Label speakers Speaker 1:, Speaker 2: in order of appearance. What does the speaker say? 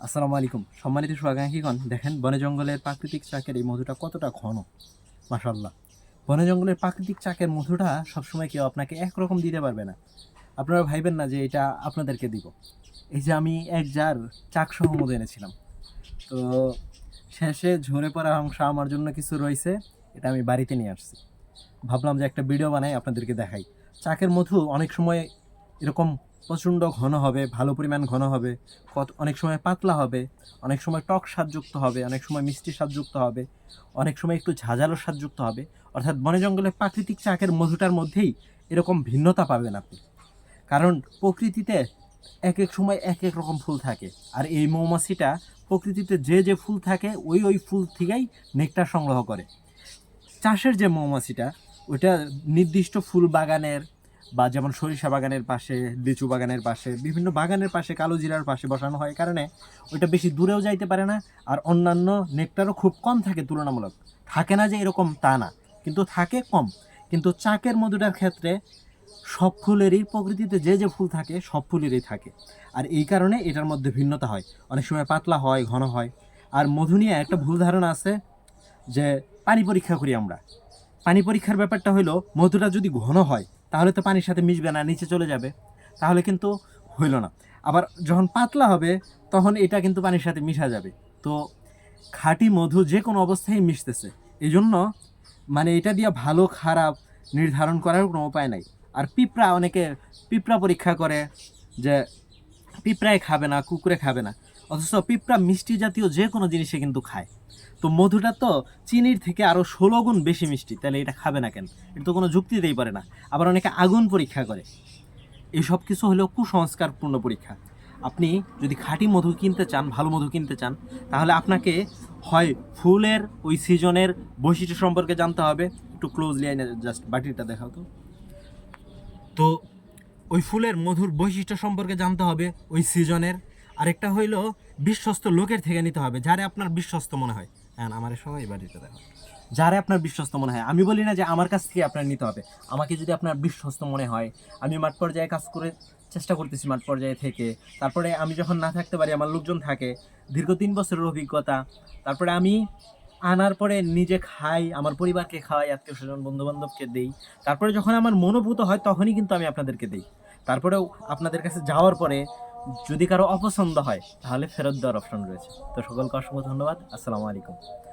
Speaker 1: আসসালামু আলাইকুম সম্মানিত শুভাকাঙ্ক্ষীগণ, দেখেন বনে জঙ্গলের প্রাকৃতিক চাকের এই মধুটা কতটা ঘন। মাশাআল্লাহ। বনে জঙ্গলের প্রাকৃতিক চাকের মধুটা সবসময় কেউ আপনাকে একরকম দিতে পারবে না। আপনারা ভাইবেন না যে এটা আপনাদেরকে দিব। এই যে আমি এক জার চাক সহ মধু এনেছিলাম, তো শেষে ঝরে পড়া অংশ আমার জন্য কিছু রয়েছে, এটা আমি বাড়িতে নিয়ে আসছি। ভাবলাম যে একটা ভিডিও বানাই আপনাদেরকে দেখাই। চাকের মধু অনেক সময় এরকম প্রচণ্ড ঘন হবে, ভালো পরিমাণ ঘন হবে, অনেক সময় পাতলা হবে, অনেক সময় টক স্বাদযুক্ত হবে, অনেক সময় মিষ্টি স্বাদযুক্ত হবে, অনেক সময় একটু ঝাঁঝালো স্বাদযুক্ত হবে। অর্থাৎ বনে জঙ্গলের প্রাকৃতিক চাকের মধুটার মধ্যেই এরকম ভিন্নতা পাবেন আপনি। কারণ প্রকৃতিতে এক এক সময় এক এক রকম ফুল থাকে, আর এই মৌমাছিটা প্রকৃতিতে যে যে ফুল থাকে ওই ফুল থেকেই নেকটার সংগ্রহ করে। চাষের যে মৌমাছিটা, ওইটা নির্দিষ্ট ফুল বাগানের বা যেমন সরিষা বাগানের পাশে, লিচু বাগানের পাশে, বিভিন্ন বাগানের পাশে, কালো জিরার পাশে বসানো হয় কারণে ওইটা বেশি দূরেও যাইতে পারে না। আর অন্যান্য নেকটারও খুব কম থাকে তুলনামূলক। থাকে না যে এরকম তা না, কিন্তু থাকে কম। কিন্তু চাকের মধুটার ক্ষেত্রে সব ফুলেরই, প্রকৃতিতে যে যে ফুল থাকে সব ফুলেরই থাকে। আর এই কারণে এটার মধ্যে ভিন্নতা হয়, অনেক সময় পাতলা হয়, ঘন হয়। আর মধু নিয়ে একটা ভুল ধারণা আছে যে পানি পরীক্ষা করি আমরা। পানি পরীক্ষার ব্যাপারটা হলো, মধুটা যদি ঘন হয় তাহলে তো পানির সাথে মিশবে না, নিচে চলে যাবে, তাহলে কিন্তু হইল না। আবার যখন পাতলা হবে তখন এটা কিন্তু পানির সাথে মিশা যাবে। তো খাঁটি মধু যে কোনো অবস্থায় মিশতেছে, এই জন্য মানে এটা দিয়ে ভালো খারাপ নির্ধারণ করার কোনো উপায় নাই। আর পিঁপড়া, অনেকে পিঁপড়া পরীক্ষা করে যে পিঁপড়ায় খাবে না, কুকুরে খাবে না, অথচ পিঁপড়া মিষ্টি জাতীয় যে কোনো জিনিসে কিন্তু খায়। তো মধুটা তো চিনির থেকে আরও 16 গুণ বেশি মিষ্টি, তাহলে এটা খাবে না কেন? এটা তো কোনো যুক্তিতেই পারে না। আবার অনেকে আগুন পরীক্ষা করে। এই সব কিছু হলেও কুসংস্কারপূর্ণ পরীক্ষা। আপনি যদি খাঁটি মধু কিনতে চান, ভালো মধু কিনতে চান, তাহলে আপনাকে হয় ফুলের ওই সিজনের বৈশিষ্ট্য সম্পর্কে জানতে হবে। একটু ক্লোজলি আইনে জাস্ট বাটিটা দেখাও তো। তো ওই ফুলের মধুর বৈশিষ্ট্য সম্পর্কে জানতে হবে ওই সিজনের। আরেকটা হইল বিশ্বস্ত লোকের থেকে নিতে হবে, যারে আপনার বিশ্বস্ত মনে হয়। হ্যাঁ, আমার সবাই বাড়িতে দেখো, যারে আপনার বিশ্বস্ত মনে হয়। আমি বলি না যে আমার কাছ থেকে আপনার নিতে হবে। আমাকে যদি আপনার বিশ্বস্ত মনে হয়, আমি মাঠ পর্যায়ে কাজ করে চেষ্টা করতেছি, মাঠ পর্যায়ে থেকে, তারপরে আমি যখন না থাকতে পারি আমার লোকজন থাকে, দীর্ঘ 3 বছরের অভিজ্ঞতা, তারপরে আমি আনার পরে নিজে খাই, আমার পরিবারকে খাওয়াই, আত্মীয় স্বজন বন্ধু বান্ধবকে দেই, তারপরে যখন আমার মনোভূত হয় তখনই কিন্তু আমি আপনাদেরকে দিই। তারপরেও আপনাদের কাছে যাওয়ার পরে যদি কারো অপছন্দ হয় তাহলে ফেরত দেওয়ার অপশন রয়েছে। তো সকলকে অসংখ্য ধন্যবাদ। আসসালামু আলাইকুম।